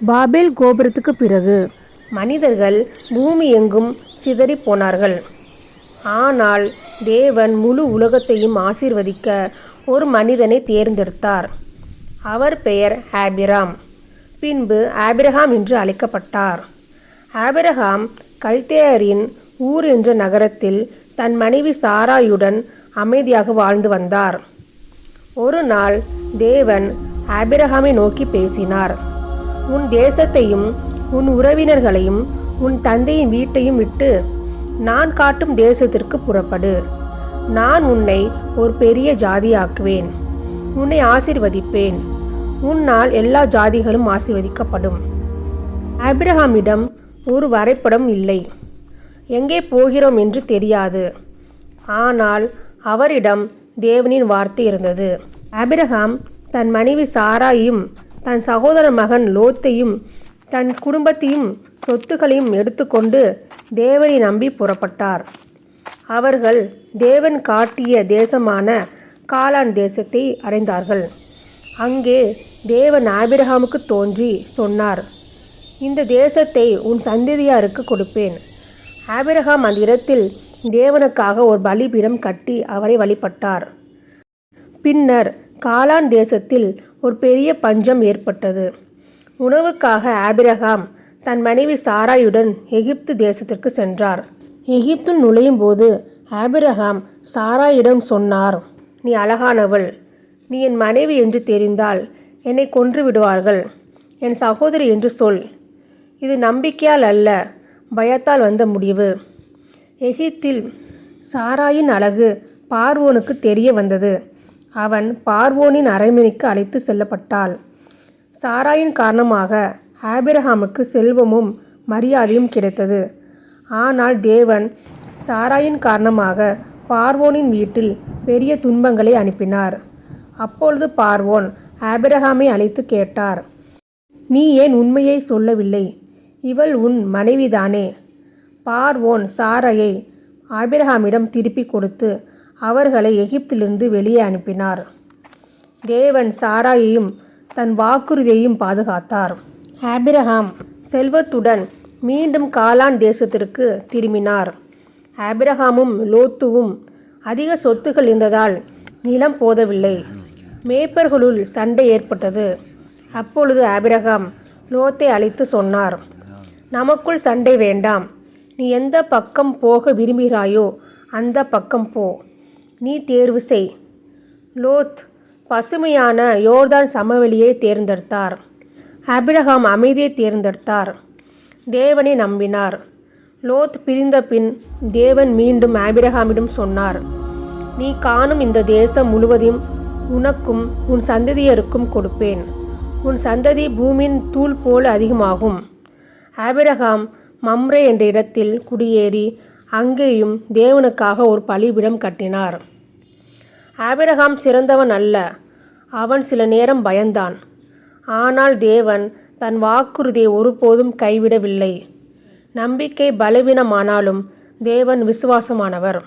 பாபேல் கோபுரத்துக்கு பிறகு மனிதர்கள் பூமி எங்கும் சிதறி போனார்கள். ஆனால் தேவன் முழு உலகத்தையும் ஆசீர்வதிக்க ஒரு மனிதனை தேர்ந்தெடுத்தார். அவர் பெயர் ஆபிராம். பின்பு ஆபிரகாம் என்று அழைக்கப்பட்டார். ஆபிரகாம் கல்தேயரின் ஊர் என்ற நகரத்தில் தன் மனைவி சாராயுடன் அமைதியாக வாழ்ந்து வந்தார். ஒரு நாள் தேவன் ஆபிரகாமை நோக்கி பேசினார். உன் தேசத்தையும் உன் உறவினர்களையும் உன் தந்தையின் வீட்டையும் விட்டு நான் காட்டும் தேசத்திற்கு புறப்படு. நான் உன்னை ஒரு பெரிய ஜாதியாக்குவேன். உன்னை ஆசீர்வதிப்பேன். உன்னால் எல்லா ஜாதிகளும் ஆசீர்வதிக்கப்படும். ஆபிரகாமிடம் ஒரு வரைபடம் இல்லை. எங்கே போகிறோம் என்று தெரியாது. ஆனால் அவரிடம் தேவனின் வார்த்தை இருந்தது. ஆபிரகாம் தன் மனைவி சாராயையும் தன் சகோதர மகன் லோத்தையும் தன் குடும்பத்தையும் சொத்துக்களையும் எடுத்துக்கொண்டு தேவனை நம்பி புறப்பட்டார். அவர்கள் தேவன் காட்டிய தேசமான காலான் தேசத்தை அடைந்தார்கள். அங்கே தேவன் ஆபிரகாமுக்கு தோன்றி சொன்னார், இந்த தேசத்தை உன் சந்ததியாருக்கு கொடுப்பேன். ஆபிரகாம் அந்த இடத்தில் தேவனுக்காக ஒரு பலிபீடம் கட்டி அவரை வழிபட்டார். பின்னர் காலான் தேசத்தில் ஒரு பெரிய பஞ்சம் ஏற்பட்டது. உணவுக்காக ஆபிரகாம் தன் மனைவி சாராயுடன் எகிப்து தேசத்திற்கு சென்றார். எகிப்தில் நுழையும் போது ஆபிரகாம் சாராயிடம் சொன்னார், நீ அழகானவள். நீ என் மனைவி என்று தெரிந்தால் என்னை கொன்று விடுவார்கள். என் சகோதரி என்று சொல். இது நம்பிக்கையால் அல்ல, பயத்தால் வந்த முடிவு. எகிப்தில் சாராயின் அழகு பார்வோனுக்கு தெரிய வந்தது. அவன் பார்வோனின் அரண்மனைக்கு அழைத்து செல்லப்பட்டாள். சாராயின் காரணமாக ஆபிரகாமுக்கு செல்வமும் மரியாதையும் கிடைத்தது. ஆனால் தேவன் சாராயின் காரணமாக பார்வோனின் வீட்டில் பெரிய துன்பங்களை அனுப்பினார். அப்பொழுது பார்வோன் ஆபிரகாமை அழைத்து கேட்டார், நீ ஏன் உண்மையை சொல்லவில்லை? இவள் உன் மனைவிதானே? பார்வோன் சாராயை ஆபிரகாமிடம் திருப்பி கொடுத்து அவர்களை எகிப்திலிருந்து வெளியே அனுப்பினார். தேவன் சாராயையும் தன் வாக்குறுதியையும் பாதுகாத்தார். ஆபிரகாம் செல்வத்துடன் மீண்டும் காலான் தேசத்திற்கு திரும்பினார். ஆபிரகாமும் லோத்துவும் அதிக சொத்துக்கள் இருந்ததால் நிலம் போதவில்லை. மேய்ப்பர்களுள் சண்டை ஏற்பட்டது. அப்பொழுது ஆபிரகாம் லோத்தை அழைத்து சொன்னார், நமக்குள் சண்டை வேண்டாம். நீ எந்த பக்கம் போக விரும்புகிறாயோ அந்த பக்கம் போ. நீ தேர்வு செய். லோத் பசுமையான யோர்தான் சமவெளியை தேர்ந்தெடுத்தார். ஆபிரகாம் அமைதியை தேர்ந்தெடுத்தார். தேவனை நம்பினார். லோத் பிரிந்த பின் தேவன் மீண்டும் ஆபிரகாமிடம் சொன்னார், நீ காணும் இந்த தேசம் முழுவதையும் உனக்கும் உன் சந்ததியருக்கும் கொடுப்பேன். உன் சந்ததி பூமியின் தூள் போல அதிகமாகும். ஆபிரகாம் மம்ரே என்ற இடத்தில் குடியேறி அங்கேயும் தேவனுக்காக ஒரு பலிபீடம் கட்டினார். ஆபிரகாம் சிறந்தவன் அல்ல. அவன் சில நேரம் பயந்தான். ஆனால் தேவன் தன் வாக்குறுதியை ஒருபோதும் கைவிடவில்லை. நம்பிக்கை பலவீனமானாலும் தேவன் விசுவாசமானவர்.